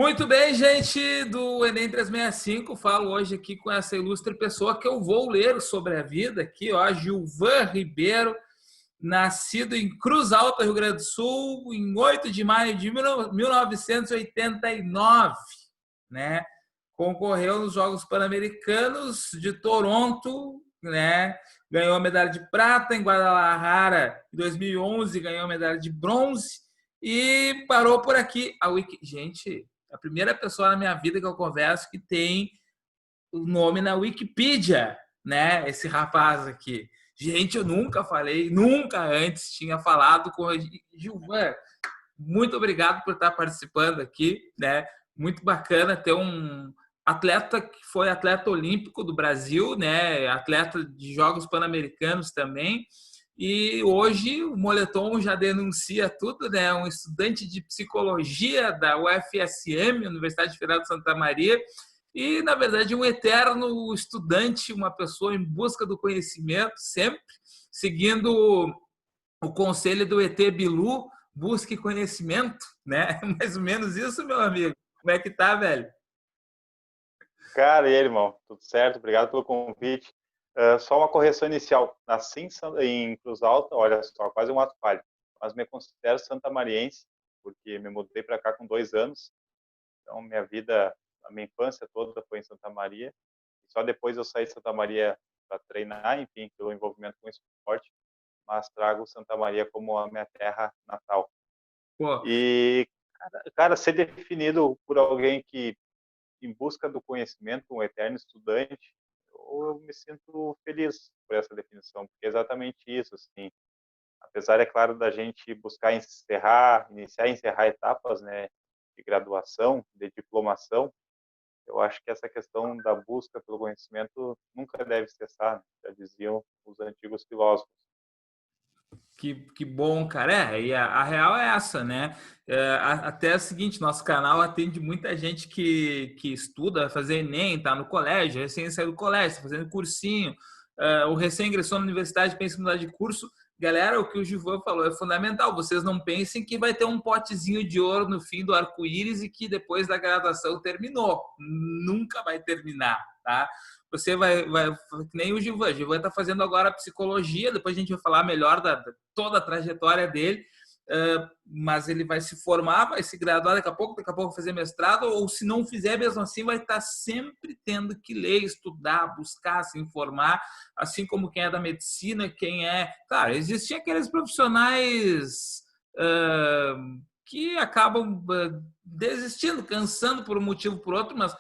Muito bem, gente do Enem 365. Falo hoje aqui com essa ilustre pessoa que eu vou ler sobre a vida aqui, ó, Gilvan Ribeiro, nascido em Cruz Alta, Rio Grande do Sul, em 8 de maio de 1989, né? Concorreu nos Jogos Pan-Americanos de Toronto, né? Ganhou a medalha de prata em Guadalajara em 2011, ganhou a medalha de bronze e parou por aqui. Gente, a primeira pessoa na minha vida que eu converso que tem o nome na Wikipedia, né? Esse rapaz aqui. Gente, eu nunca falei, nunca antes tinha falado com o Gilvan. Muito obrigado por estar participando aqui, né? Muito bacana ter um atleta que foi atleta olímpico do Brasil, né? Atleta de Jogos Pan-Americanos também. E hoje o Moletom já denuncia tudo, né? Um estudante de psicologia da UFSM, Universidade Federal de Santa Maria, e, na verdade, um eterno estudante, uma pessoa em busca do conhecimento, sempre seguindo o conselho do ET Bilu, busque conhecimento, né? Mais ou menos isso, meu amigo. Como é que tá, velho? Cara, e aí, irmão? Tudo certo? Obrigado pelo convite. Só uma correção inicial. Nasci em Cruz Alta, olha só, quase um ato falho. Mas me considero santamariense, porque me mudei para cá com 2 anos. Então, minha vida, a minha infância toda foi em Santa Maria. E só depois eu saí de Santa Maria para treinar, enfim, pelo envolvimento com o esporte. Mas trago Santa Maria como a minha terra natal. Pô, E, cara, ser definido por alguém que em busca do conhecimento, um eterno estudante, eu me sinto feliz por essa definição, porque é exatamente isso, assim. Apesar, é claro, da gente buscar iniciar e encerrar etapas, né, de graduação, de diplomação, eu acho que essa questão da busca pelo conhecimento nunca deve cessar, né? Já diziam os antigos filósofos. que bom, cara. E a real é essa, né? Até é o seguinte, nosso canal atende muita gente que estuda, vai fazer Enem, tá no colégio, recém saiu do colégio, tá fazendo cursinho, o recém ingressou na universidade, pensa em mudar de curso. Galera, o que o Gilvan falou é fundamental. Vocês não pensem que vai ter um potezinho de ouro no fim do arco-íris e que depois da graduação terminou. Nunca vai terminar, tá? Você vai que nem o Gilvan. O Gilvan está fazendo agora psicologia, depois a gente vai falar melhor da toda a trajetória dele, mas ele vai se formar, vai se graduar daqui a pouco vai fazer mestrado, ou se não fizer mesmo assim, vai estar sempre tendo que ler, estudar, buscar, se informar, assim como quem é da medicina, quem é... Claro, existem aqueles profissionais que acabam desistindo, cansando por um motivo ou por outro, mas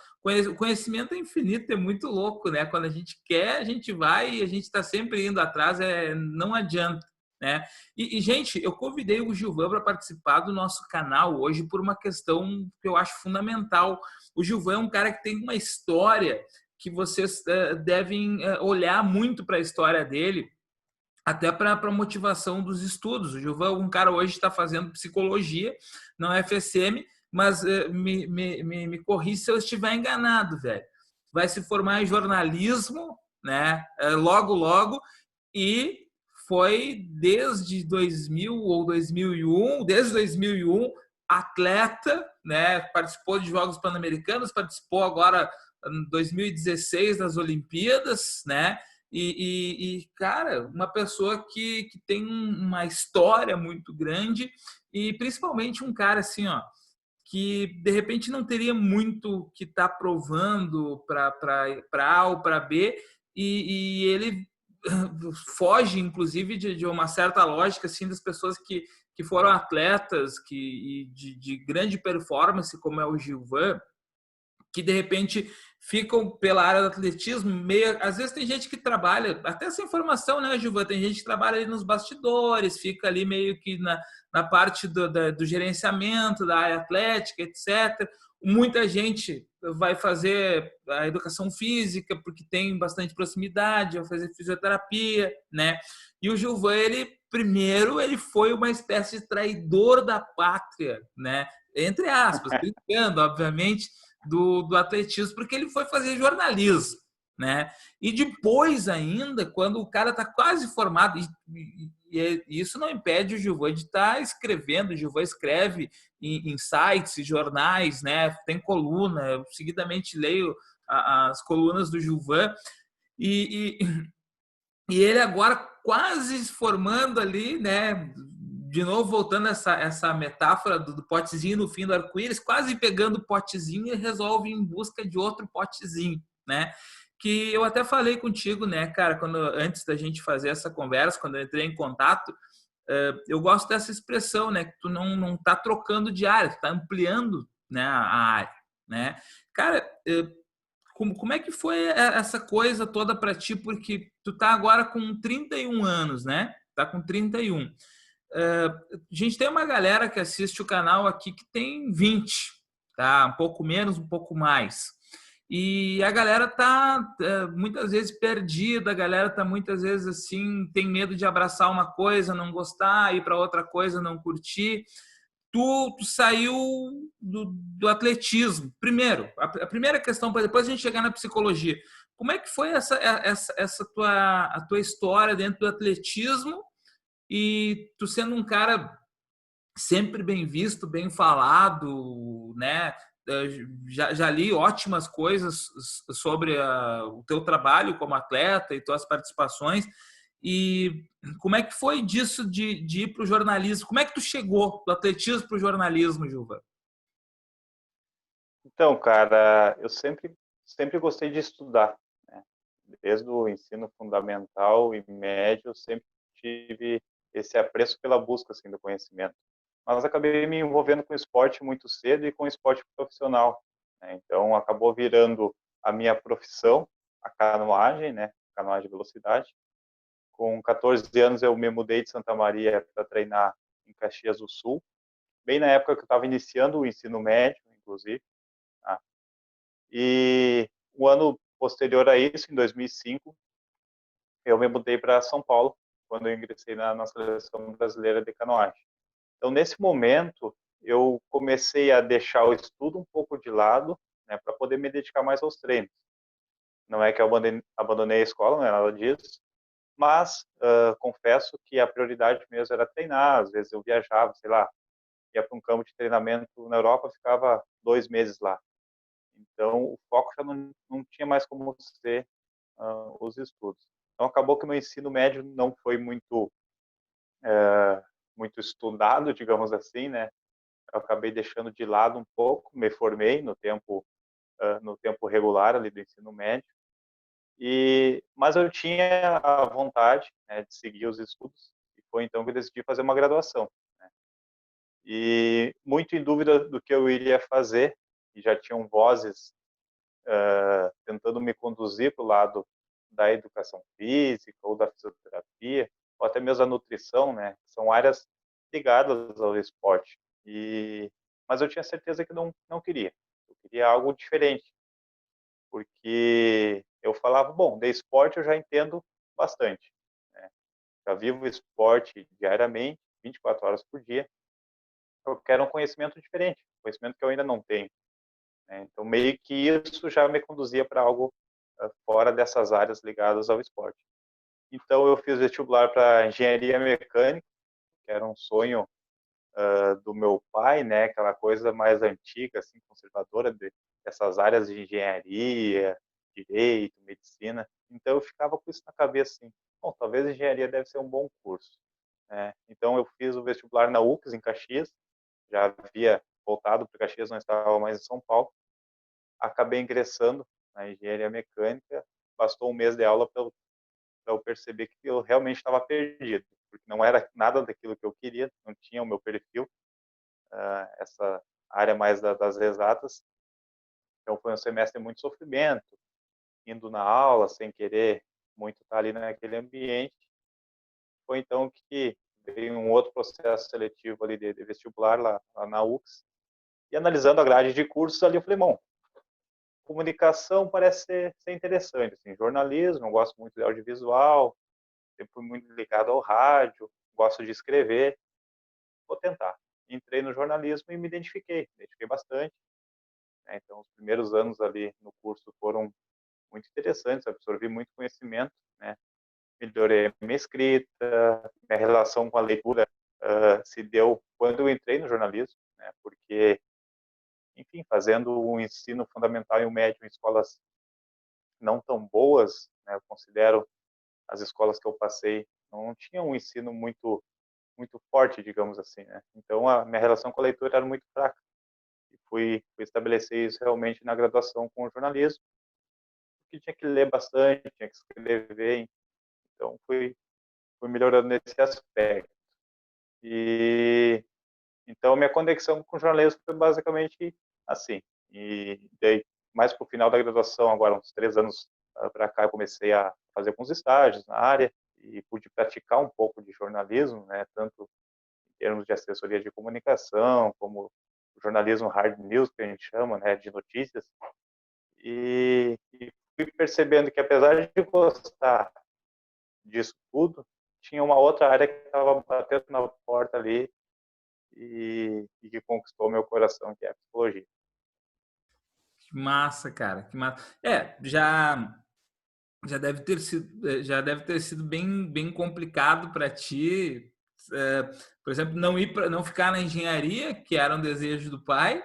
o conhecimento é infinito, é muito louco, né? Quando a gente quer, a gente vai e a gente está sempre indo atrás, não adianta, né? Gente, eu convidei o Gilvan para participar do nosso canal hoje por uma questão que eu acho fundamental. O Gilvan é um cara que tem uma história que vocês devem olhar muito para a história dele, até para a motivação dos estudos. O Gilvan, um cara hoje está fazendo psicologia na UFSM, mas me corri se eu estiver enganado, velho. Vai se formar em jornalismo, né? Logo, logo, e foi desde 2000 ou 2001, desde 2001, atleta, né? Participou de Jogos Pan-Americanos, participou agora em 2016 das Olimpíadas, né? Cara, uma pessoa que tem uma história muito grande e principalmente um cara assim, ó, que de repente não teria muito que estar provando para A ou para B e ele foge, inclusive, de uma certa lógica assim das pessoas que foram atletas de grande performance, como é o Gilvan, que de repente ficam pela área do atletismo, meio, às vezes tem gente que trabalha, até essa informação, né, Gilvan? Tem gente que trabalha ali nos bastidores, fica ali meio que na parte do gerenciamento da área atlética, etc. Muita gente vai fazer a educação física porque tem bastante proximidade, vai fazer fisioterapia, né? E o Gilvan, ele foi uma espécie de traidor da pátria, né? Entre aspas, brincando, obviamente, do atletismo, porque ele foi fazer jornalismo, né? E depois ainda, quando o cara está quase formado, e isso não impede o Gilvan de estar escrevendo. O Gilvan escreve em sites e jornais, né? Tem coluna, eu seguidamente leio as colunas do Gilvan, e, e ele agora quase se formando ali, né? De novo, voltando a essa metáfora do potezinho no fim do arco-íris, quase pegando o potezinho e resolve ir em busca de outro potezinho, né? Que eu até falei contigo, né, cara, antes da gente fazer essa conversa, quando eu entrei em contato, eu gosto dessa expressão, né, que tu não tá trocando de área, tu tá ampliando, né, a área, né? Cara, como é que foi essa coisa toda para ti? Porque tu tá agora com 31 anos, né? Tá com 31. A gente tem uma galera que assiste o canal aqui que tem 20, tá? Um pouco menos, um pouco mais. E a galera tá muitas vezes perdida, a galera tá muitas vezes assim, tem medo de abraçar uma coisa, não gostar, ir para outra coisa, não curtir. Tu saiu do atletismo. Primeiro, a primeira questão, para depois a gente chegar na psicologia. Como é que foi essa a tua história dentro do atletismo e tu sendo um cara sempre bem visto, bem falado, né? Já li ótimas coisas sobre o teu trabalho como atleta e tuas participações. E como é que foi disso de ir para o jornalismo? Como é que tu chegou do atletismo para o jornalismo, Gilva? Então, cara, eu sempre gostei de estudar, né? Desde o ensino fundamental e médio, eu sempre tive esse apreço pela busca assim, do conhecimento. Mas acabei me envolvendo com esporte muito cedo e com esporte profissional, né? Então, acabou virando a minha profissão, a canoagem, né? Canoagem de velocidade. Com 14 anos, eu me mudei de Santa Maria para treinar em Caxias do Sul, bem na época que eu estava iniciando o ensino médio, inclusive. Tá? E o ano posterior a isso, em 2005, eu me mudei para São Paulo, quando eu ingressei na seleção brasileira de canoagem. Então, nesse momento, eu comecei a deixar o estudo um pouco de lado, né, para poder me dedicar mais aos treinos. Não é que eu abandonei a escola, não é nada disso, mas confesso que a prioridade mesmo era treinar. Às vezes eu viajava, sei lá, ia para um campo de treinamento na Europa, ficava 2 meses lá. Então, o foco já não tinha mais como ser os estudos. Então, acabou que o meu ensino médio não foi muito estudado, digamos assim, né? Eu acabei deixando de lado um pouco, me formei no tempo regular ali do ensino médio, mas eu tinha a vontade, né, de seguir os estudos, e foi então que eu decidi fazer uma graduação, né? E muito em dúvida do que eu iria fazer, e já tinham vozes tentando me conduzir para o lado da educação física ou da fisioterapia, ou até mesmo a nutrição, né? São áreas ligadas ao esporte. Mas eu tinha certeza que não queria. Eu queria algo diferente, porque eu falava, bom, de esporte eu já entendo bastante, né? Já vivo esporte diariamente, 24 horas por dia. Eu quero um conhecimento diferente, um conhecimento que eu ainda não tenho, né? Então, meio que isso já me conduzia para algo fora dessas áreas ligadas ao esporte. Então, eu fiz vestibular para engenharia mecânica, que era um sonho do meu pai, né? Aquela coisa mais antiga, assim, conservadora dessas áreas de engenharia, direito, medicina. Então, eu ficava com isso na cabeça, assim, bom, talvez engenharia deve ser um bom curso, né? Então, eu fiz o vestibular na UFES, em Caxias, já havia voltado para Caxias, não estava mais em São Paulo. Acabei ingressando na engenharia mecânica, bastou um mês de aula para eu perceber que eu realmente estava perdido, porque não era nada daquilo que eu queria, não tinha o meu perfil, essa área mais das exatas. Então foi um semestre de muito sofrimento, indo na aula sem querer muito estar ali naquele ambiente. Foi então que veio um outro processo seletivo ali de vestibular lá na UFS, e analisando a grade de cursos ali, eu falei, bom, comunicação parece ser interessante, assim, jornalismo, eu gosto muito de audiovisual, sempre fui muito ligado ao rádio, gosto de escrever, vou tentar. Entrei no jornalismo e me identifiquei bastante, né? Então, os primeiros anos ali no curso foram muito interessantes, absorvi muito conhecimento, né? Me melhorei a minha escrita, minha relação com a leitura se deu quando eu entrei no jornalismo, né? Porque, enfim, fazendo o ensino fundamental e o médio em escolas não tão boas, né? Eu considero as escolas que eu passei não tinham um ensino muito forte, digamos assim, né? Então a minha relação com a leitura era muito fraca. E fui estabelecer isso realmente na graduação com o jornalismo, que tinha que ler bastante, tinha que escrever, então fui melhorando nesse aspecto. E então minha conexão com o jornalismo foi basicamente assim. E daí mais para o final da graduação, agora uns 3 anos para cá, eu comecei a fazer alguns estágios na área e pude praticar um pouco de jornalismo, né, tanto em termos de assessoria de comunicação, como o jornalismo hard news, que a gente chama, né, de notícias. E fui percebendo que, apesar de gostar disso tudo, tinha uma outra área que estava batendo na porta ali e que conquistou meu coração, que é a psicologia. Que massa, cara, que massa. Já deve ter sido bem complicado para ti, por exemplo, não ficar na engenharia, que era um desejo do pai,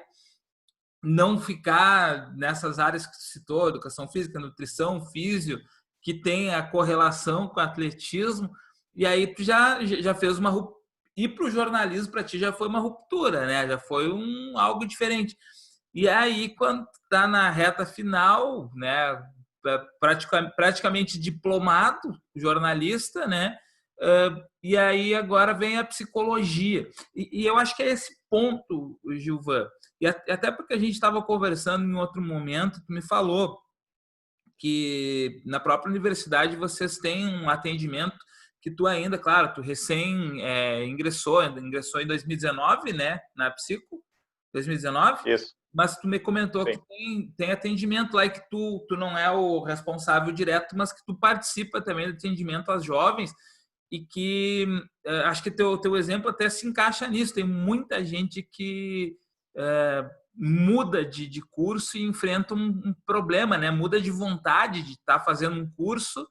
não ficar nessas áreas que tu citou, educação física, nutrição, físio, que tem a correlação com o atletismo, e aí tu já fez uma ruptura. Ir para o jornalismo para ti já foi uma ruptura, né? Já foi algo diferente. E aí, quando está na reta final, né? Praticamente diplomado, jornalista, né? E aí agora vem a psicologia. E eu acho que é esse ponto, Gilvan, e até porque a gente estava conversando em outro momento, tu me falou que na própria universidade vocês têm um atendimento que tu ainda, claro, tu recém ingressou em 2019, né, na Psico, 2019, Isso, mas tu me comentou que sim. tem atendimento lá e que tu não é o responsável direto, mas que tu participa também do atendimento às jovens e que acho que teu exemplo até se encaixa nisso. Tem muita gente que muda de curso e enfrenta um problema, né? Muda de vontade de estar fazendo um curso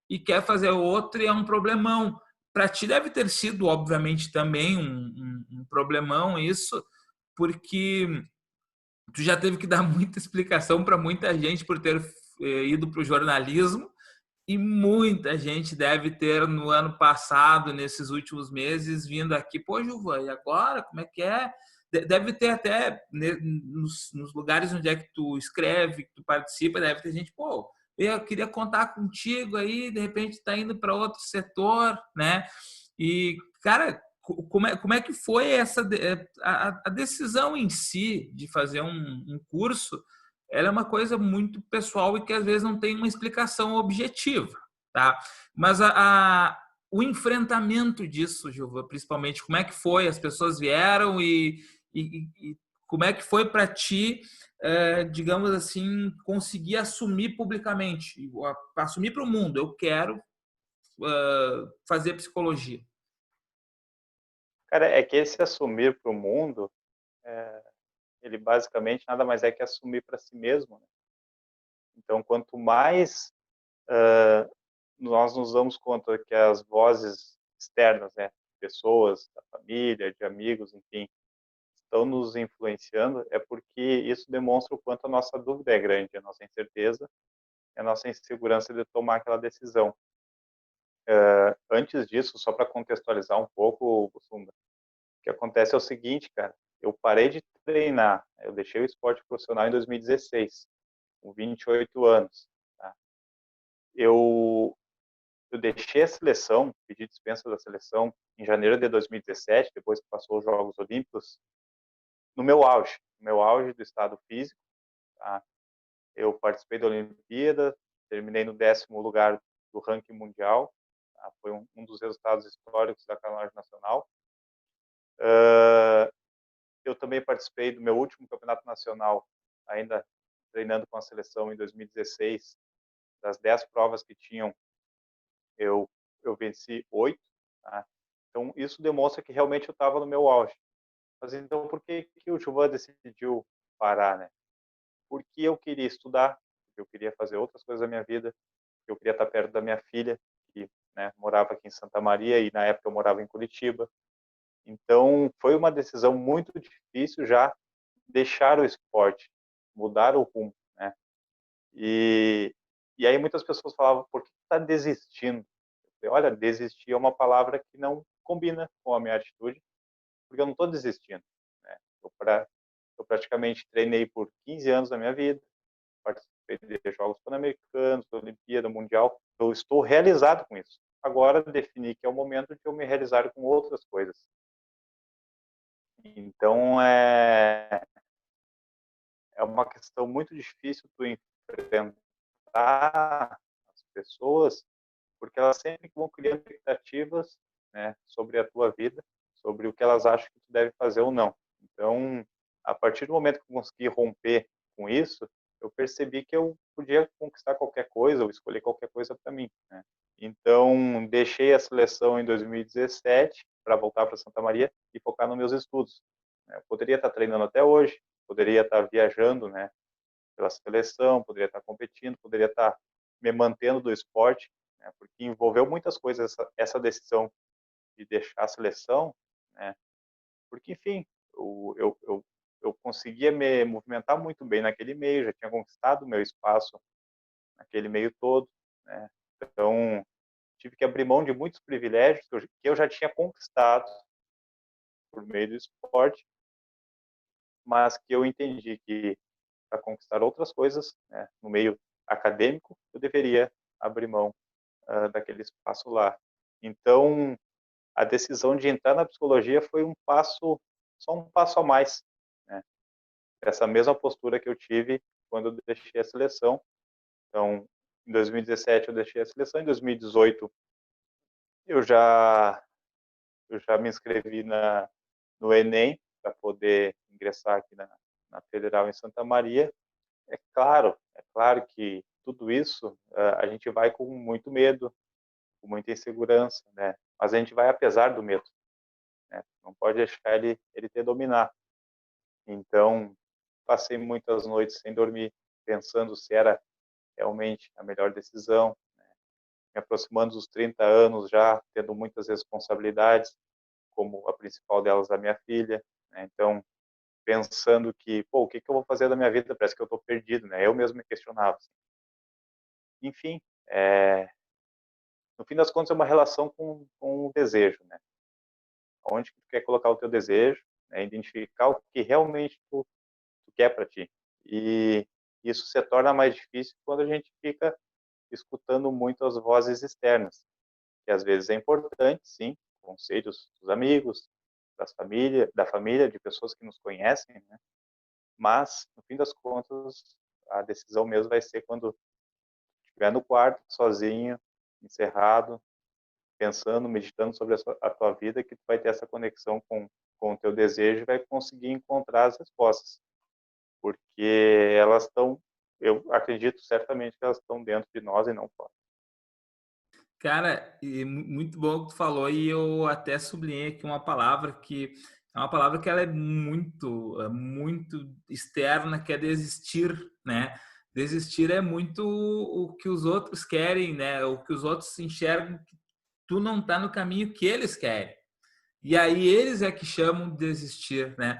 e quer fazer outro e é um problemão. Para ti deve ter sido, obviamente, também um problemão isso, porque tu já teve que dar muita explicação para muita gente por ter ido para o jornalismo e muita gente deve ter no ano passado, nesses últimos meses, vindo aqui, pô, Gilvan, e agora? Como é que é? Deve ter até nos lugares onde é que tu escreve, que tu participa, deve ter gente, pô, eu queria contar contigo aí, de repente está indo para outro setor, né? E, cara, como é que foi a decisão em si de fazer um curso? Ela é uma coisa muito pessoal e que às vezes não tem uma explicação objetiva, tá? Mas o enfrentamento disso, Gilva, principalmente, como é que foi? As pessoas vieram e como é que foi para ti, digamos assim, conseguir assumir publicamente, assumir para o mundo, eu quero fazer psicologia. Cara, é que esse assumir para o mundo, ele basicamente nada mais é que assumir para si mesmo, né? Então, quanto mais nós nos damos conta que as vozes externas, né, pessoas, da família, de amigos, enfim, estão nos influenciando, é porque isso demonstra o quanto a nossa dúvida é grande, a nossa incerteza, a nossa insegurança de tomar aquela decisão. Antes disso, só para contextualizar um pouco, Bussunda, o que acontece é o seguinte, cara, eu parei de treinar, eu deixei o esporte profissional em 2016, com 28 anos, tá? Eu deixei a seleção, pedi dispensa da seleção em janeiro de 2017, depois que passou os Jogos Olímpicos, no meu auge do estado físico, tá? Eu participei da Olimpíada, terminei no 10º lugar do ranking mundial, tá? Foi um dos resultados históricos da canoagem nacional. Eu também participei do meu último campeonato nacional, ainda treinando com a seleção em 2016. Das 10 provas que tinham, eu venci 8. Tá? Então, isso demonstra que realmente eu estava no meu auge. Mas então, por que o Gilvan decidiu parar, né? Porque eu queria estudar, porque eu queria fazer outras coisas da minha vida, porque eu queria estar perto da minha filha, que, né, em Santa Maria e na época eu morava em Curitiba. Então foi uma decisão muito difícil já deixar o esporte, mudar o rumo, né? E, e aí muitas pessoas falavam, por que está desistindo? Eu falei, olha, desistir é uma palavra que não combina com a minha atitude, porque eu não estou desistindo, né? Eu praticamente treinei por 15 anos da minha vida, participei de Jogos Pan-Americanos, da Olimpíada Mundial, eu estou realizado com isso. Agora defini que é o momento de eu me realizar com outras coisas. Então é uma questão muito difícil tu enfrentar as pessoas, porque elas sempre vão criando expectativas, né, sobre a tua vida, sobre o que elas acham que tu deve fazer ou não. Então, a partir do momento que eu consegui romper com isso, eu percebi que eu podia conquistar qualquer coisa ou escolher qualquer coisa para mim, né? Então, deixei a seleção em 2017 para voltar para Santa Maria e focar nos meus estudos. Eu poderia estar treinando até hoje, poderia estar viajando, né, pela seleção, poderia estar competindo, poderia estar me mantendo do esporte, né, porque envolveu muitas coisas essa decisão de deixar a seleção, né, porque, enfim, eu conseguia me movimentar muito bem naquele meio, já tinha conquistado o meu espaço naquele meio todo, né, então tive que abrir mão de muitos privilégios que eu já tinha conquistado por meio do esporte, mas que eu entendi que para conquistar outras coisas, né, no meio acadêmico, eu deveria abrir mão daquele espaço lá. Então, a decisão de entrar na psicologia foi só um passo a mais, né, essa mesma postura que eu tive quando eu deixei a seleção. Então, em 2017 eu deixei a seleção, em 2018 eu já me inscrevi no Enem para poder ingressar aqui na Federal em Santa Maria. É claro que tudo isso a gente vai com muito medo, com muita insegurança, né? Mas a gente vai apesar do medo, né? Não pode deixar ele te dominar. Então, passei muitas noites sem dormir, pensando se era realmente a melhor decisão, né? Me aproximando dos 30 anos já, tendo muitas responsabilidades, como a principal delas a minha filha, né? Então, pensando que, pô, o que eu vou fazer da minha vida? Parece que eu estou perdido, né? Eu mesmo me questionava. Assim. Enfim, no fim das contas é uma relação com o desejo, né? Onde que tu quer colocar o teu desejo, né? Identificar o que realmente tu quer para ti. E isso se torna mais difícil quando a gente fica escutando muito as vozes externas, que às vezes é importante, sim, conselhos dos amigos, da família, de pessoas que nos conhecem, né? Mas, no fim das contas, a decisão mesmo vai ser quando estiver no quarto, sozinho, encerrado, pensando, meditando sobre a tua vida, que tu vai ter essa conexão com o teu desejo e vai conseguir encontrar as respostas. Porque elas estão, eu acredito certamente que elas estão dentro de nós e não fora. Cara, muito bom o que tu falou, e eu até sublinhei aqui uma palavra que é uma palavra que ela é muito externa, que é desistir, né? Desistir é muito o que os outros querem, né? O que os outros enxergam que tu não tá no caminho que eles querem. E aí eles é que chamam de desistir, né?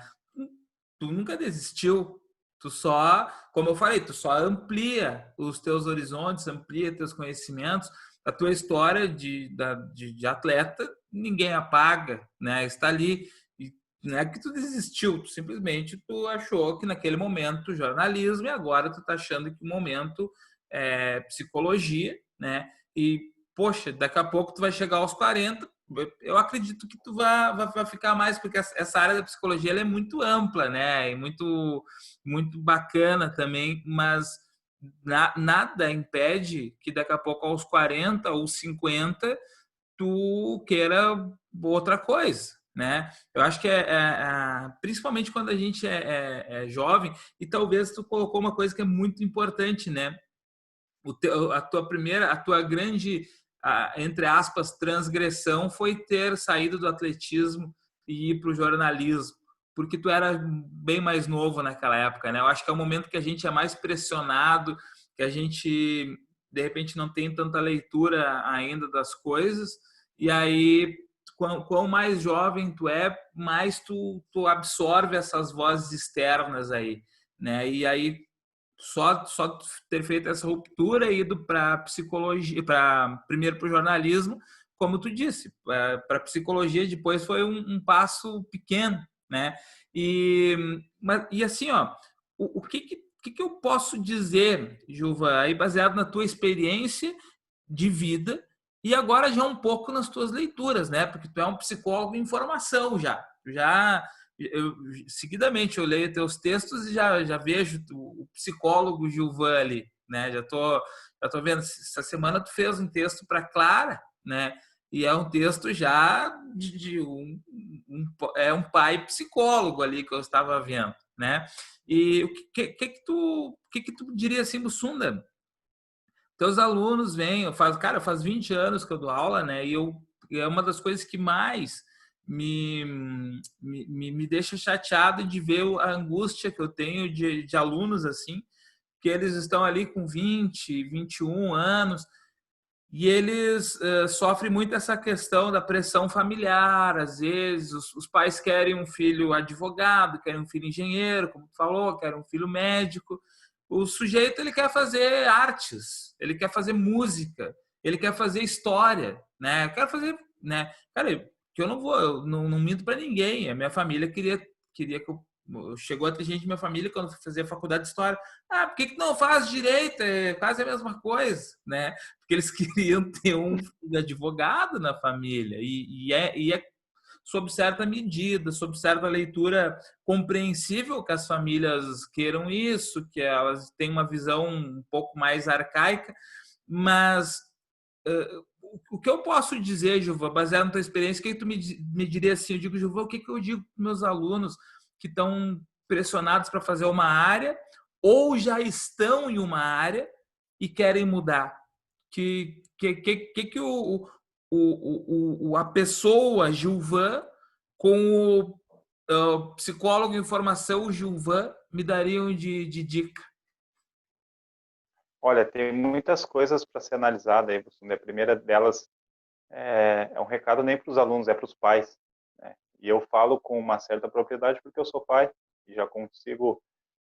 Tu nunca desistiu, tu só, como eu falei, tu só amplia os teus horizontes, amplia teus conhecimentos, a tua história de atleta, ninguém apaga, né? Está ali. E não é que tu desistiu, tu simplesmente tu achou que naquele momento jornalismo e agora tu tá achando que o momento é psicologia, né? E, poxa, daqui a pouco tu vai chegar aos 40, eu acredito que tu vai ficar mais, porque essa área da psicologia ela é muito ampla, né? E muito bacana também, mas nada impede que daqui a pouco aos 40 ou 50 tu queira outra coisa, né? Eu acho que principalmente quando a gente é jovem, e talvez tu colocou uma coisa que é muito importante, né? A tua grande, entre aspas, transgressão foi ter saído do atletismo e ir para o jornalismo, porque tu era bem mais novo naquela época, né? Eu acho que é o momento que a gente é mais pressionado, que a gente de repente não tem tanta leitura ainda das coisas e aí quão mais jovem tu é, mais tu absorve essas vozes externas aí, né? E aí só ter feito essa ruptura e ido para psicologia, primeiro para o jornalismo, como tu disse, para psicologia depois foi um passo pequeno, né? E assim, ó, o que eu posso dizer, Juva, aí baseado na tua experiência de vida e agora já um pouco nas tuas leituras, né? Porque tu é um psicólogo em formação já. Seguidamente eu leio teus textos e já vejo o psicólogo Gilvan ali, né? Já tô vendo. Essa semana tu fez um texto para Clara, né? E é um texto já é um pai psicólogo ali que eu estava vendo, né? E o que tu diria assim, Bussunda? Teus alunos vêm, faz 20 anos que eu dou aula, né? E é uma das coisas que mais me, me deixa chateado de ver a angústia que eu tenho de alunos assim, que eles estão ali com 20, 21 anos e eles sofrem muito essa questão da pressão familiar. Às vezes, os pais querem um filho advogado, querem um filho engenheiro, como tu falou, querem um filho médico. O sujeito ele quer fazer artes, ele quer fazer música, ele quer fazer história, né? Eu quero fazer, né? Cara, que eu não minto para ninguém. A minha família queria que chegou a ter gente da minha família quando eu fazia faculdade de história. Ah, por que não faz direito? É quase a mesma coisa, né? Porque eles queriam ter um advogado na família e é sob certa medida, sob certa leitura compreensível que as famílias queiram isso, que elas têm uma visão um pouco mais arcaica, mas o que eu posso dizer, Juva, baseado na tua experiência, o que tu me diria assim? Eu digo, Juva, o que eu digo para meus alunos que estão pressionados para fazer uma área ou já estão em uma área e querem mudar? Que a pessoa Gilvan com o psicólogo em formação Gilvan me dariam de dica? Olha, tem muitas coisas para ser analisada aí, Bussunda. A primeira delas é um recado nem para os alunos, é para os pais, né? E eu falo com uma certa propriedade porque eu sou pai e já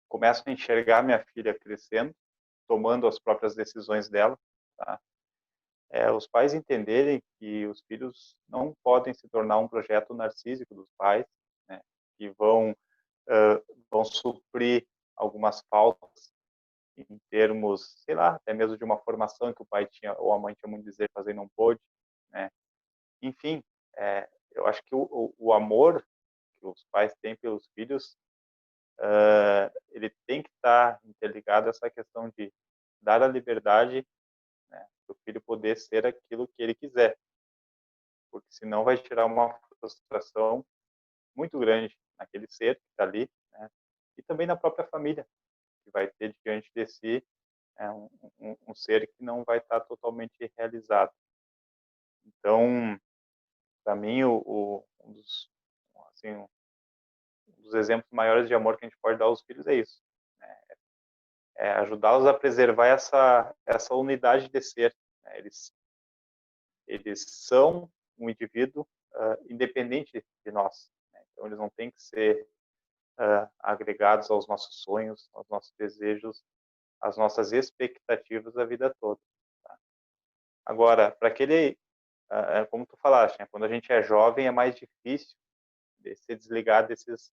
começo a enxergar minha filha crescendo, tomando as próprias decisões dela, tá? Os pais entenderem que os filhos não podem se tornar um projeto narcísico dos pais, né? Que vão suprir algumas faltas em termos, sei lá, até mesmo de uma formação que o pai tinha ou a mãe tinha muito dizer fazer e não pôde, né? Enfim, eu acho que o amor que os pais têm pelos filhos, ele tem que estar interligado a essa questão de dar a liberdade, né, para o filho poder ser aquilo que ele quiser, porque senão vai tirar uma frustração muito grande naquele ser que está ali, né, e também na própria família, que vai ter diante de si um ser que não vai estar totalmente realizado. Então, para mim, assim, um dos exemplos maiores de amor que a gente pode dar aos filhos é isso, né? É ajudá-los a preservar essa unidade de ser, né? Eles são um indivíduo independente de nós, né? Então eles não têm que ser agregados aos nossos sonhos, aos nossos desejos, às nossas expectativas da vida toda, tá? Agora, para aquele, como tu falaste, né? Quando a gente é jovem é mais difícil de se desligar desses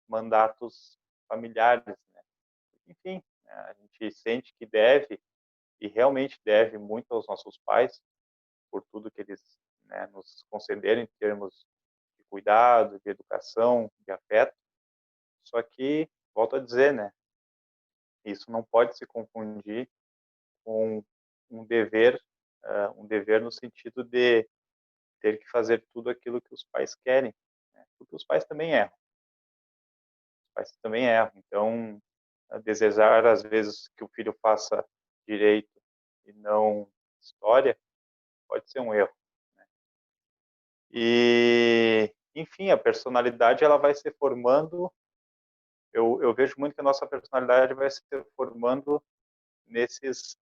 mandatos familiares, né? Enfim, a gente sente que deve e realmente deve muito aos nossos pais por tudo que eles, né, nos concederam em termos de cuidado, de educação, de afeto. Só que, volto a dizer, né, isso não pode se confundir com um dever no sentido de ter que fazer tudo aquilo que os pais querem, né? Porque os pais também erram. Os pais também erram. Então, desejar às vezes que o filho faça direito e não história pode ser um erro, né? E, enfim, a personalidade ela vai se formando. Eu vejo muito que a nossa personalidade vai se formando nesses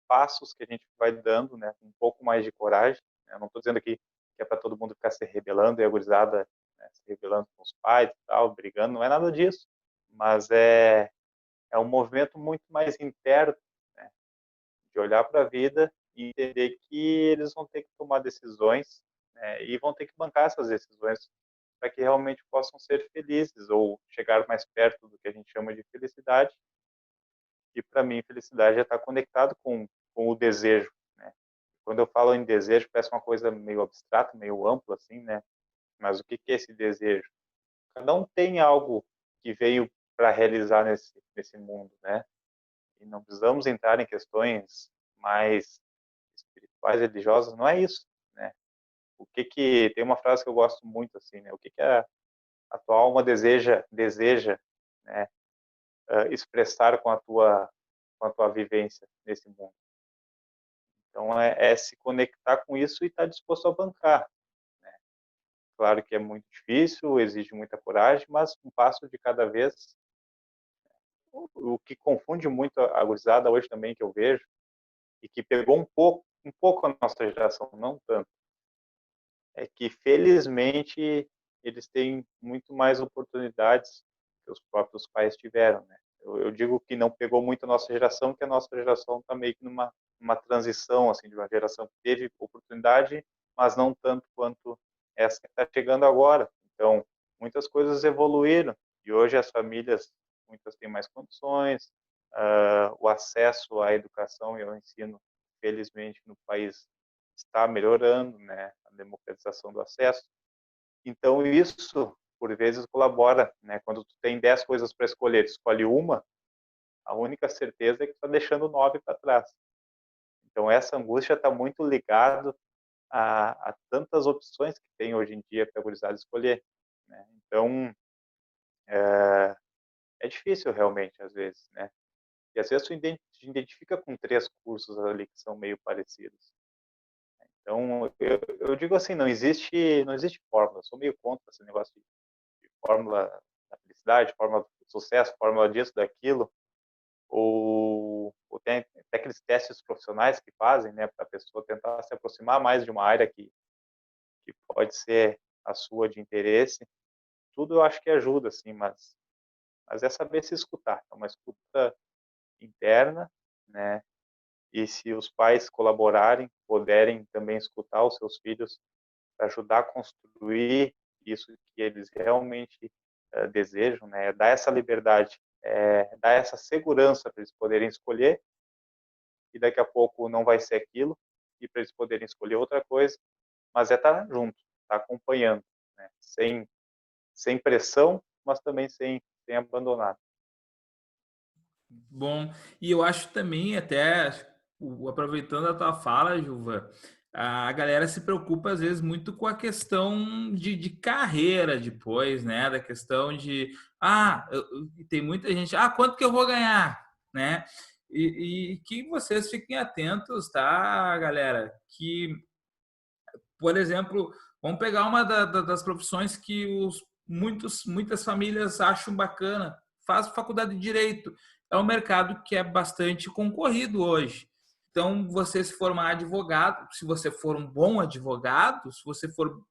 passos que a gente vai dando, né? Um pouco mais de coragem, Eu não estou dizendo aqui que é para todo mundo ficar se rebelando e a gurizada, né, se rebelando com os pais e tal, brigando, não é nada disso. Mas é um movimento muito mais interno, né, de olhar para a vida e entender que eles vão ter que tomar decisões, né, e vão ter que bancar essas decisões para que realmente possam ser felizes ou chegar mais perto do que a gente chama de felicidade. E para mim, felicidade é estar conectado com o desejo, né? Quando eu falo em desejo, parece uma coisa meio abstrata, meio ampla, assim, né? Mas o que é esse desejo? Cada um tem algo que veio para realizar nesse mundo, né? E não precisamos entrar em questões mais espirituais, religiosas, não é isso, né? Tem uma frase que eu gosto muito, assim, né? O que a tua alma deseja, né? Expressar com a tua vivência nesse mundo. Então, é se conectar com isso e estar disposto a bancar, né? Claro que é muito difícil, exige muita coragem, mas um passo de cada vez. O que confunde muito a gurizada hoje também, que eu vejo, e que pegou um pouco a nossa geração, não tanto, é que, felizmente, eles têm muito mais oportunidades que os próprios pais tiveram, né? Eu digo que não pegou muito a nossa geração, que a nossa geração está meio que numa transição, assim, de uma geração que teve oportunidade, mas não tanto quanto essa que está chegando agora. Então, muitas coisas evoluíram e hoje as famílias, muitas têm mais condições, o acesso à educação e ao ensino, felizmente, no país está melhorando, né? A democratização do acesso. Então, isso, por vezes, colabora, né? Quando tu tem 10 coisas para escolher, escolhe uma, a única certeza é que tu está deixando 9 para trás. Então, essa angústia está muito ligada a tantas opções que tem hoje em dia para a gurizada escolher, né? Então, é difícil realmente, às vezes, né? E às vezes tu identifica com 3 cursos ali que são meio parecidos. Então, eu digo assim, não existe fórmula. Eu sou meio contra esse negócio de fórmula da felicidade, fórmula do sucesso, fórmula disso, daquilo, ou tem até aqueles testes profissionais que fazem, né, para a pessoa tentar se aproximar mais de uma área que pode ser a sua de interesse. Tudo eu acho que ajuda, assim, mas é saber se escutar. É uma escuta interna, né? E se os pais colaborarem, puderem também escutar os seus filhos, para ajudar a construir isso que eles realmente desejam, né? Dar essa liberdade, dar essa segurança para eles poderem escolher, e daqui a pouco não vai ser aquilo, e para eles poderem escolher outra coisa, mas é estar junto, estar acompanhando, né? Sem pressão, mas também sem abandonar. Bom, e eu acho também, até aproveitando a tua fala, Juva, a galera se preocupa às vezes muito com a questão de carreira depois, né? Da questão de, tem muita gente, quanto que eu vou ganhar, né? E que vocês fiquem atentos, tá, galera? Que, por exemplo, vamos pegar uma das profissões que muitas famílias acham bacana, faz faculdade de Direito. É um mercado que é bastante concorrido hoje. Então, você se formar advogado, se você for um bom advogado, se você for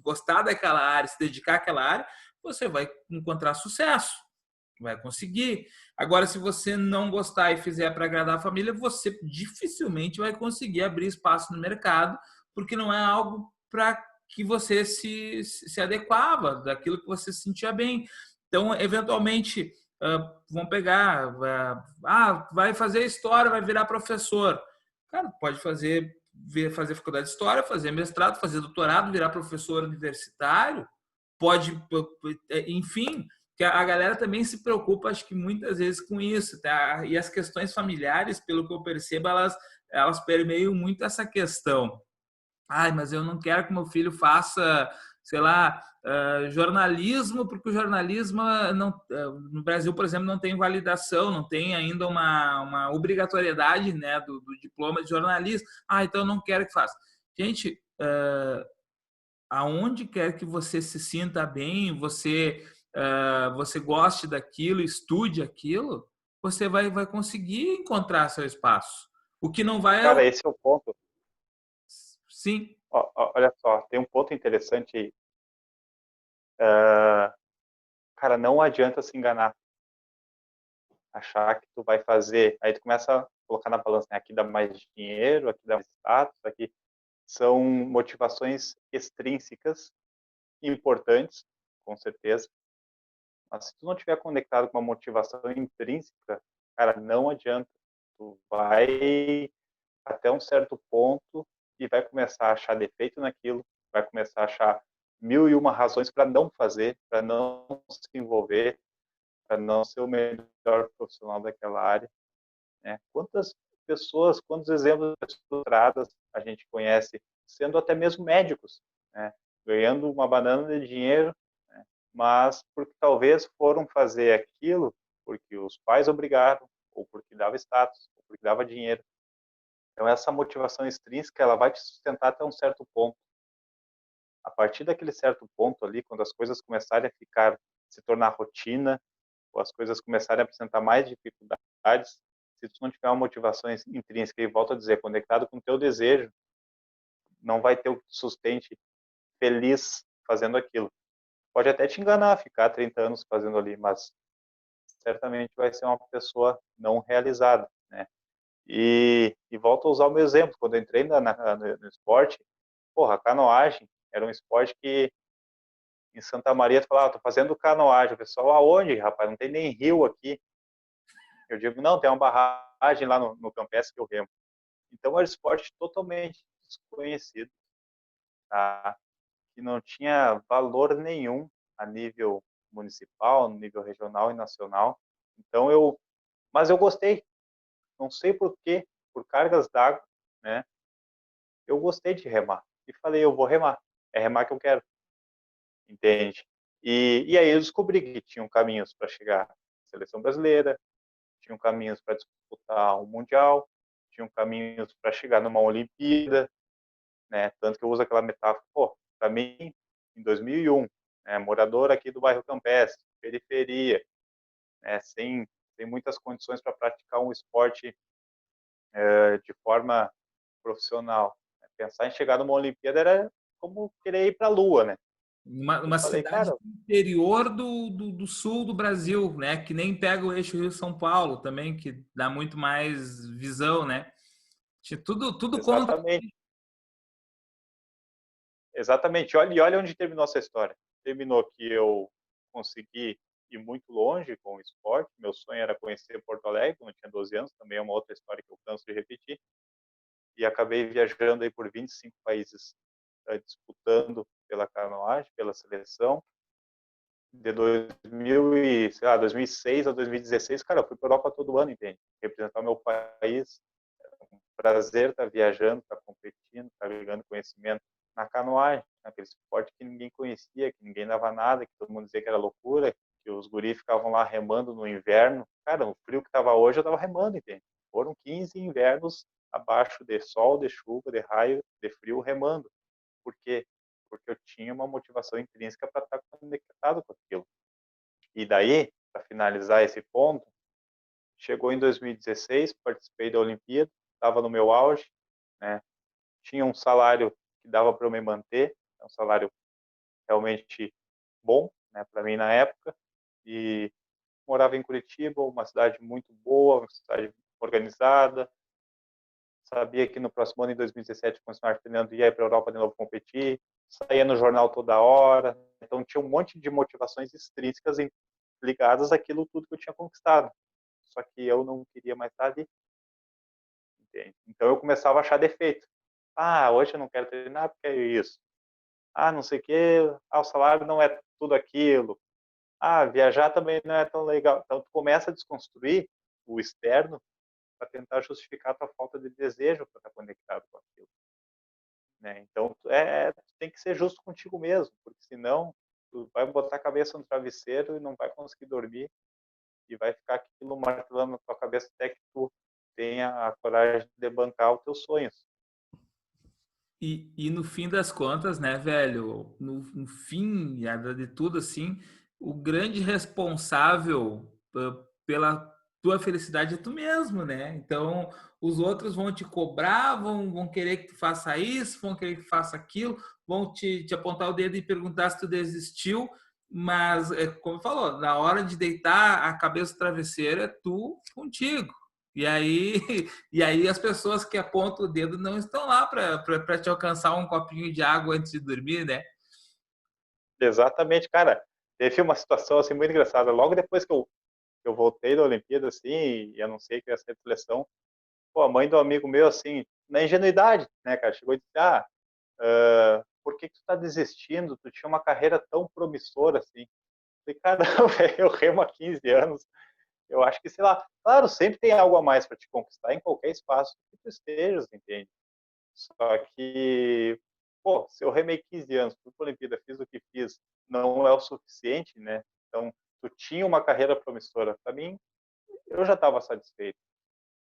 gostar daquela área, se dedicar àquela área, você vai encontrar sucesso, vai conseguir. Agora, se você não gostar e fizer para agradar a família, você dificilmente vai conseguir abrir espaço no mercado, porque não é algo para que você se adequava, daquilo que você se sentia bem. Então, eventualmente, vão pegar, vai fazer história, vai virar professor. Cara, pode fazer faculdade de história, fazer mestrado, fazer doutorado, virar professor universitário, pode, enfim, que a galera também se preocupa, acho que muitas vezes com isso, tá? E as questões familiares, pelo que eu percebo, elas permeiam muito essa questão. Mas eu não quero que meu filho faça, sei lá, jornalismo, porque o jornalismo não, no Brasil, por exemplo, não tem validação, não tem ainda uma obrigatoriedade, né, do diploma de jornalismo. Então eu não quero que faça. Gente, aonde quer que você se sinta bem, você goste daquilo, estude aquilo, você vai conseguir encontrar seu espaço. O que não vai é. Cara, esse é o ponto. Sim. Olha só, tem um ponto interessante aí. Uh, cara, não adianta se enganar. Achar que tu vai fazer. Aí tu começa a colocar na balança, né? Aqui dá mais dinheiro, aqui dá mais status, aqui são motivações extrínsecas importantes, com certeza. Mas se tu não estiver conectado com uma motivação intrínseca, cara, não adianta. Tu vai até um certo ponto e vai começar a achar defeito naquilo, vai começar a achar mil e uma razões para não fazer, para não se envolver, para não ser o melhor profissional daquela área. Né? Quantas pessoas, quantos exemplos de pessoas frustradas a gente conhece, sendo até mesmo médicos, né? Ganhando uma banana de dinheiro, né? Mas porque talvez foram fazer aquilo porque os pais obrigaram, ou porque dava status, ou porque dava dinheiro. Então essa motivação extrínseca ela vai te sustentar até um certo ponto. A partir daquele certo ponto ali, quando as coisas começarem a se tornar rotina, ou as coisas começarem a apresentar mais dificuldades, se tu não tiver uma motivação intrínseca, e volto a dizer, conectado com o teu desejo, não vai ter o que te sustente feliz fazendo aquilo. Pode até te enganar, ficar 30 anos fazendo ali, mas certamente vai ser uma pessoa não realizada, né? E volto a usar o meu exemplo, quando eu entrei no esporte, porra, a canoagem era um esporte que em Santa Maria tu falava, tô fazendo canoagem, o pessoal, aonde, rapaz? Não tem nem rio aqui. Eu digo, não, tem uma barragem lá no Campestre que eu remo. Então era um esporte totalmente desconhecido, tá? Que não tinha valor nenhum a nível municipal, no nível regional e nacional. Então mas eu gostei, não sei por quê, por cargas d'água, né? Eu gostei de remar e falei, eu vou remar, é remar que eu quero, entende? E aí eu descobri que tinham caminhos para chegar à seleção brasileira, tinham caminhos para disputar o mundial, tinham caminhos para chegar numa Olimpíada, né? Tanto que eu uso aquela metáfora, pô, para mim, em 2001, né, morador aqui do bairro Campestre, periferia, né, sem muitas condições para praticar um esporte de forma profissional. Pensar em chegar numa Olimpíada era como querer ir para a Lua, né? Eu Uma falei, cidade cara, do interior do sul do Brasil, né? Que nem pega o eixo Rio-São Paulo também, que dá muito mais visão, né? Tudo conta. exatamente, exatamente. E olha onde terminou essa história. Terminou que eu consegui ir muito longe com o esporte. Meu sonho era conhecer Porto Alegre, quando eu tinha 12 anos, também é uma outra história que eu canso de repetir. E acabei viajando aí por 25 países, disputando pela canoagem, pela seleção. De 2006 a 2016, cara, eu fui para a Europa todo ano, entende? Representar o meu país. Prazer estar viajando, estar competindo, estar ganhando conhecimento na canoagem, naquele esporte que ninguém conhecia, que ninguém dava nada, que todo mundo dizia que era loucura, que os guris ficavam lá remando no inverno. Cara, o frio que estava hoje, eu estava remando, entende? Foram 15 invernos abaixo de sol, de chuva, de raio, de frio, remando. Por quê? Porque eu tinha uma motivação intrínseca para estar conectado com aquilo. E daí, para finalizar esse ponto, chegou em 2016, participei da Olimpíada, estava no meu auge, né? Tinha um salário que dava para eu me manter, um salário realmente bom, né, para mim na época, e morava em Curitiba, uma cidade muito boa, uma cidade organizada, sabia que no próximo ano, em 2017, continuar treinando, ia para a Europa de novo competir, saía no jornal toda hora, então tinha um monte de motivações extrínsecas ligadas àquilo tudo que eu tinha conquistado, só que eu não queria mais estar ali, entende? Então eu começava a achar defeito. Ah, hoje eu não quero treinar porque é isso. Ah, não sei o quê. Ah, o salário não é tudo aquilo. Ah, viajar também não é tão legal. Então, tu começa a desconstruir o externo para tentar justificar a tua falta de desejo para estar conectado com aquilo. Né? Então, tu tem que ser justo contigo mesmo, porque senão tu vai botar a cabeça no travesseiro e não vai conseguir dormir e vai ficar aquilo martelando na tua cabeça até que tu tenha a coragem de bancar os teus sonhos. E no fim das contas, né, velho? No fim de tudo, assim, o grande responsável pela tua felicidade é tu mesmo, né? Então, os outros vão te cobrar, vão querer que tu faça isso, vão querer que tu faça aquilo, vão te apontar o dedo e perguntar se tu desistiu, mas, como falou, na hora de deitar a cabeça no travesseiro é tu contigo. E aí, e aí as pessoas que apontam o dedo não estão lá para te alcançar um copinho de água antes de dormir, né? Exatamente, cara. Teve uma situação assim muito engraçada. Logo depois que eu voltei da Olimpíada, assim, e anunciei que ia ser de seleção, pô, a mãe do amigo meu, assim, na ingenuidade, né, cara, chegou e disse, por que que tu tá desistindo? Tu tinha uma carreira tão promissora, assim. Eu falei, cara, não, velho, eu remo há 15 anos. Eu acho que, sei lá, claro, sempre tem algo a mais para te conquistar em qualquer espaço que tu estejas, entende? Só que, pô, se eu remei 15 anos, fui para a Olimpíada, fiz o que fiz, não é o suficiente, né? Então, tu tinha uma carreira promissora. Para mim, eu já estava satisfeito,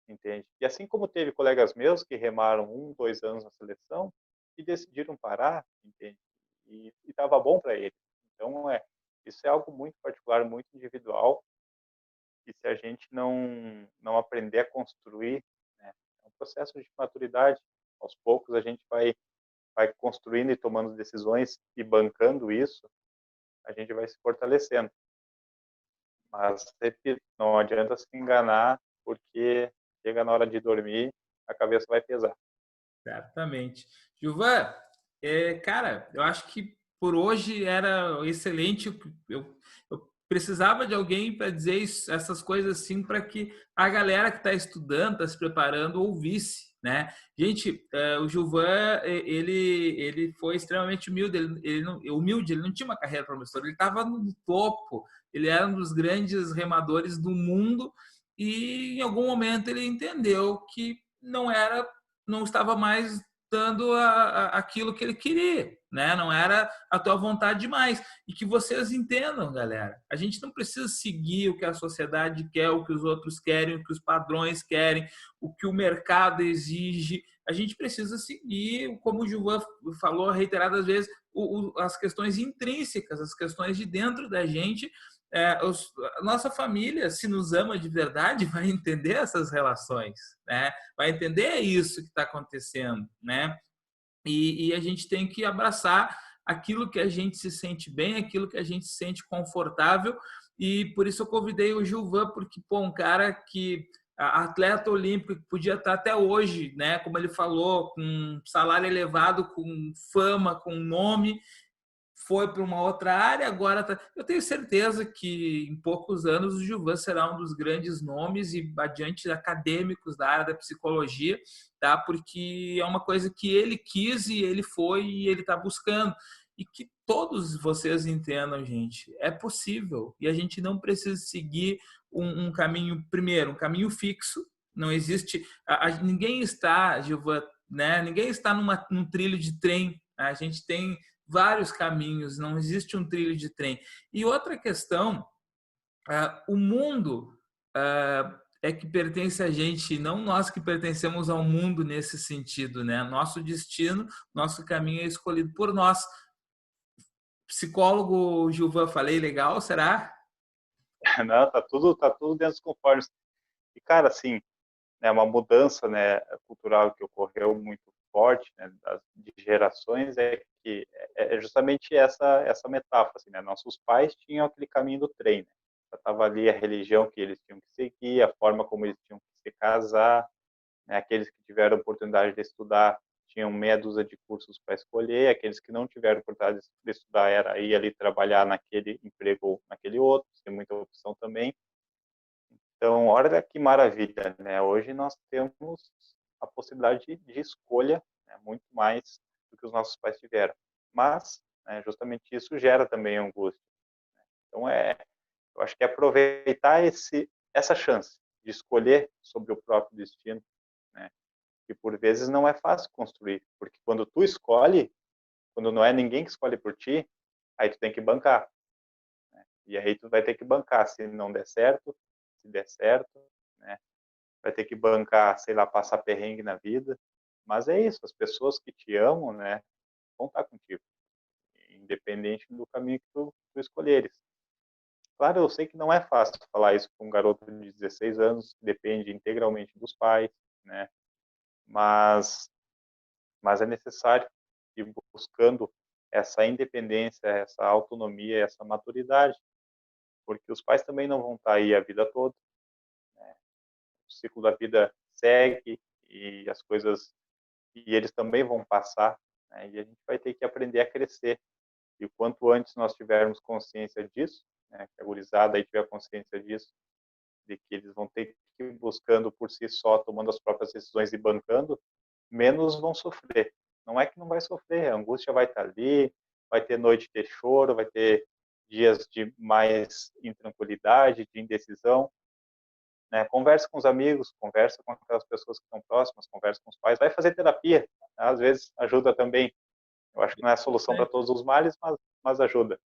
entende? E assim como teve colegas meus que remaram 1, 2 anos na seleção e decidiram parar, entende? E estava bom para eles. Então, isso é algo muito particular, muito individual. E se a gente não aprender a construir, né, é um processo de maturidade. Aos poucos a gente vai construindo e tomando decisões e bancando isso, a gente vai se fortalecendo. Mas, repito, não adianta se enganar, porque chega na hora de dormir, a cabeça vai pesar. Certamente. Gilvan, cara, eu acho que por hoje era excelente. Eu precisava de alguém para dizer essas coisas assim, para que a galera que está estudando, está se preparando, ouvisse, né? Gente, o Gilvan, ele foi extremamente humilde. Ele não tinha uma carreira promissora, ele estava no topo. Ele era um dos grandes remadores do mundo e em algum momento ele entendeu que não estava mais dando aquilo que ele queria, né? Não era a tua vontade demais. E que vocês entendam, galera. A gente não precisa seguir o que a sociedade quer, o que os outros querem, o que os padrões querem, o que o mercado exige. A gente precisa seguir, como o Gilvan falou reiteradas vezes, as questões intrínsecas, as questões de dentro da gente. A nossa família, se nos ama de verdade, vai entender essas relações, né? Vai entender isso que está acontecendo, né? E a gente tem que abraçar aquilo que a gente se sente bem, aquilo que a gente se sente confortável. E por isso eu convidei o Gilvan, porque, pô, um cara que atleta olímpico que podia estar até hoje, né, como ele falou, com salário elevado, com fama, com nome, foi para uma outra área, agora tá... Eu tenho certeza que em poucos anos o Gilvan será um dos grandes nomes e adiante acadêmicos da área da psicologia, tá? Porque é uma coisa que ele quis e ele foi e ele está buscando. E que todos vocês entendam, gente, é possível. E a gente não precisa seguir um caminho, primeiro, um caminho fixo. Não existe. Ninguém está, Gilvan, né? Ninguém está num trilho de trem. A gente tem vários caminhos, não existe um trilho de trem. E outra questão, o mundo é que pertence a gente, não nós que pertencemos ao mundo nesse sentido, né? Nosso destino, nosso caminho é escolhido por nós. Psicólogo Gilvan, falei legal, será? Não, tá tudo dentro dos conformes. E, cara, assim, né, uma mudança, né, cultural que ocorreu muito forte, né, de gerações, é que é justamente essa metáfora, assim, né, nossos pais tinham aquele caminho do trem, né, estava ali a religião que eles tinham que seguir, a forma como eles tinham que se casar, né, aqueles que tiveram oportunidade de estudar tinham meia dúzia de cursos para escolher, aqueles que não tiveram oportunidade de estudar era ir ali trabalhar naquele emprego ou naquele outro, tem muita opção também. Então, olha que maravilha, né? Hoje nós temos a possibilidade de escolha, né, muito mais do que os nossos pais tiveram. Mas, né, justamente isso gera também angústia. Então, eu acho que é aproveitar essa chance de escolher sobre o próprio destino, né? Que por vezes não é fácil construir, porque quando tu escolhe, quando não é ninguém que escolhe por ti, aí tu tem que bancar, né? E aí tu vai ter que bancar se não der certo, se der certo, né? Vai ter que bancar, sei lá, passar perrengue na vida. Mas é isso, as pessoas que te amam, né, vão estar contigo, independente do caminho que tu escolheres. Claro, eu sei que não é fácil falar isso com um garoto de 16 anos, que depende integralmente dos pais, né? Mas, mas é necessário ir buscando essa independência, essa autonomia, essa maturidade, porque os pais também não vão estar aí a vida toda, o ciclo da vida segue e as coisas, e eles também vão passar, né? E a gente vai ter que aprender a crescer. E o quanto antes nós tivermos consciência disso, né, que a gurizada aí tiver consciência disso, de que eles vão ter que ir buscando por si só, tomando as próprias decisões e bancando, menos vão sofrer. Não é que não vai sofrer, a angústia vai estar ali, vai ter noite de choro, vai ter dias de mais intranquilidade, de indecisão, né? Conversa com os amigos, conversa com aquelas pessoas que estão próximas, conversa com os pais, vai fazer terapia, né? Às vezes ajuda também. Eu acho que não é a solução para todos os males, mas ajuda.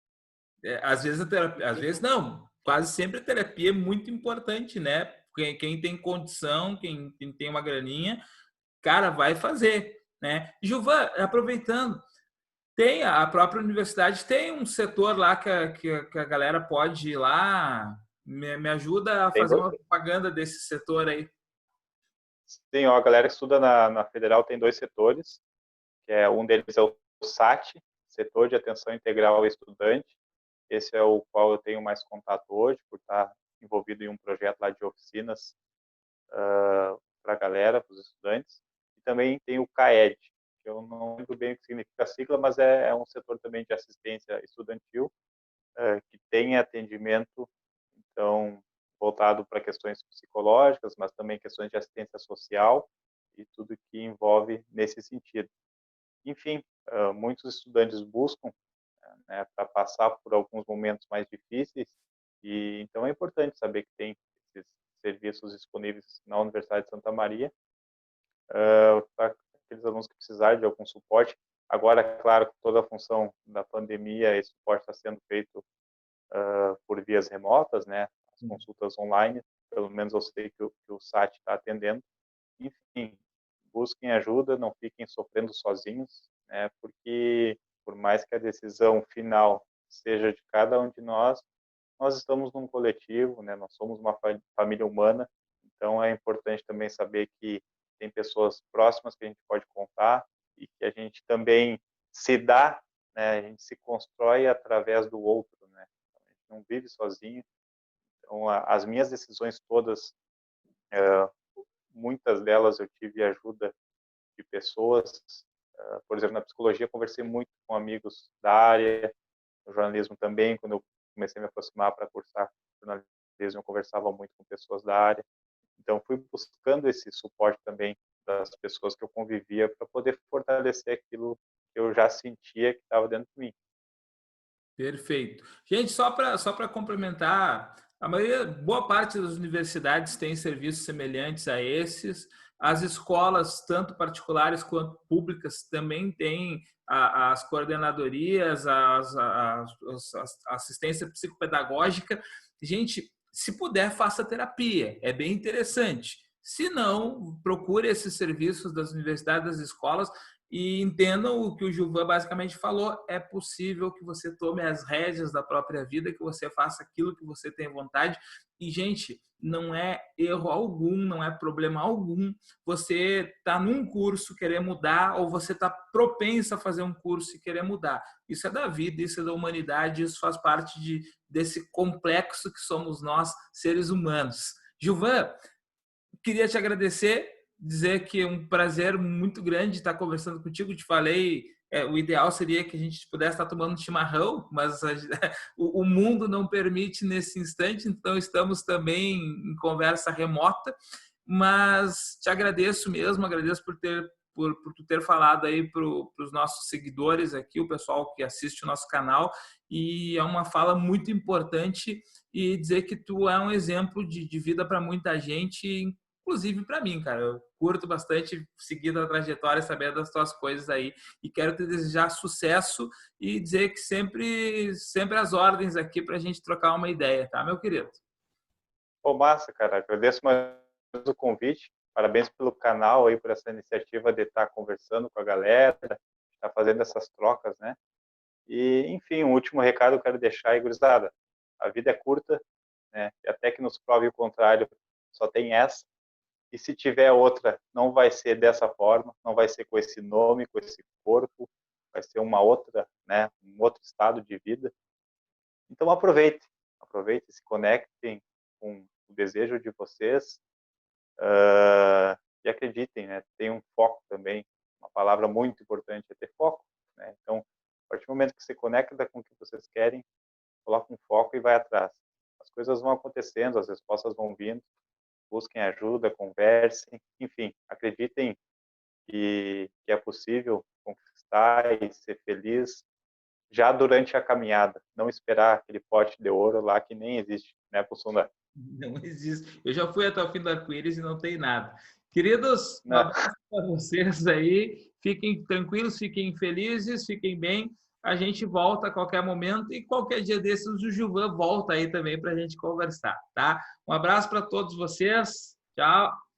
Às vezes a terapia, às vezes não, quase sempre a terapia é muito importante, né? Quem tem condição, quem tem uma graninha, cara, vai fazer, né? Gilvan, aproveitando, tem a própria universidade, tem um setor lá que a galera pode ir lá, me ajuda a Tem fazer dois, uma propaganda desse setor aí. sim, ó, a galera que estuda na Federal tem dois setores, que é um deles é o SAT, Setor de Atenção Integral ao Estudante. Esse é o qual eu tenho mais contato hoje, por estar envolvido em um projeto lá de oficinas para a galera, para os estudantes. E também tem o CAED, que eu não lembro bem o que significa a sigla, mas é um setor também de assistência estudantil, que tem atendimento, então, voltado para questões psicológicas, mas também questões de assistência social e tudo que envolve nesse sentido. Enfim, muitos estudantes buscam, né, para passar por alguns momentos mais difíceis, e então é importante saber que tem esses serviços disponíveis na Universidade de Santa Maria, para aqueles alunos que precisarem de algum suporte. Agora, claro, com toda a função da pandemia, esse suporte está sendo feito por vias remotas, né, as consultas online, pelo menos eu sei que o SAT está atendendo. Enfim, busquem ajuda, não fiquem sofrendo sozinhos, né, porque por mais que a decisão final seja de cada um de nós estamos num coletivo, né, nós somos uma família humana, então é importante também saber que tem pessoas próximas que a gente pode contar e que a gente também se dá, né, a gente se constrói através do outro, né, a gente não vive sozinho. Então, as minhas decisões todas, muitas delas eu tive ajuda de pessoas. Por exemplo, na psicologia, conversei muito com amigos da área, no jornalismo também, quando eu comecei a me aproximar para cursar jornalismo, eu conversava muito com pessoas da área. Então, fui buscando esse suporte também das pessoas que eu convivia para poder fortalecer aquilo que eu já sentia que estava dentro de mim. Perfeito. Gente, só para complementar, a maioria, boa parte das universidades tem serviços semelhantes a esses. As escolas, tanto particulares quanto públicas, também têm as coordenadorias, a assistência psicopedagógica. Gente, se puder, faça terapia, é bem interessante. Se não, procure esses serviços das universidades, das escolas, e entendam o que o Gilvan basicamente falou: é possível que você tome as rédeas da própria vida, que você faça aquilo que você tem vontade. E, gente, não é erro algum, não é problema algum você tá num curso querer mudar, ou você tá propenso a fazer um curso e querer mudar. Isso é da vida, isso é da humanidade, isso faz parte desse complexo que somos nós, seres humanos. Gilvan, queria te agradecer, dizer que é um prazer muito grande estar conversando contigo. Te falei, o ideal seria que a gente pudesse estar tomando um chimarrão, mas o mundo não permite nesse instante, então estamos também em conversa remota. Mas te agradeço mesmo, agradeço por tu ter falado aí para os nossos seguidores aqui, o pessoal que assiste o nosso canal, e é uma fala muito importante, e dizer que tu é um exemplo de vida para muita gente, inclusive para mim, cara. Eu curto bastante seguir a trajetória, saber das tuas coisas aí, e quero te desejar sucesso e dizer que sempre às ordens aqui para a gente trocar uma ideia, tá, meu querido? Pô, massa, cara. Agradeço mais o convite. Parabéns pelo canal aí, por essa iniciativa de estar conversando com a galera, de estar fazendo essas trocas, né? E, enfim, um último recado eu quero deixar aí, gurizada. a vida é curta, né? E até que nos prove o contrário, só tem essa. E se tiver outra, não vai ser dessa forma, não vai ser com esse nome, com esse corpo, vai ser uma outra, né? Um outro estado de vida. Então aproveitem, se conectem com o desejo de vocês, e acreditem, né? Tenham um foco também. Uma palavra muito importante é ter foco, né? Então, a partir do momento que você conecta com o que vocês querem, coloca um foco e vai atrás. As coisas vão acontecendo, as respostas vão vindo. Busquem ajuda, conversem, enfim, acreditem que é possível conquistar e ser feliz já durante a caminhada. Não esperar aquele pote de ouro lá que nem existe, né, Pussunda? Não existe. Eu já fui até o fim do arco-íris e não tem nada. Queridos, um Não. abraço para vocês aí. Fiquem tranquilos, fiquem felizes, fiquem bem. A gente volta a qualquer momento e qualquer dia desses o Gilvan volta aí também para a gente conversar, tá? Um abraço para todos vocês. Tchau.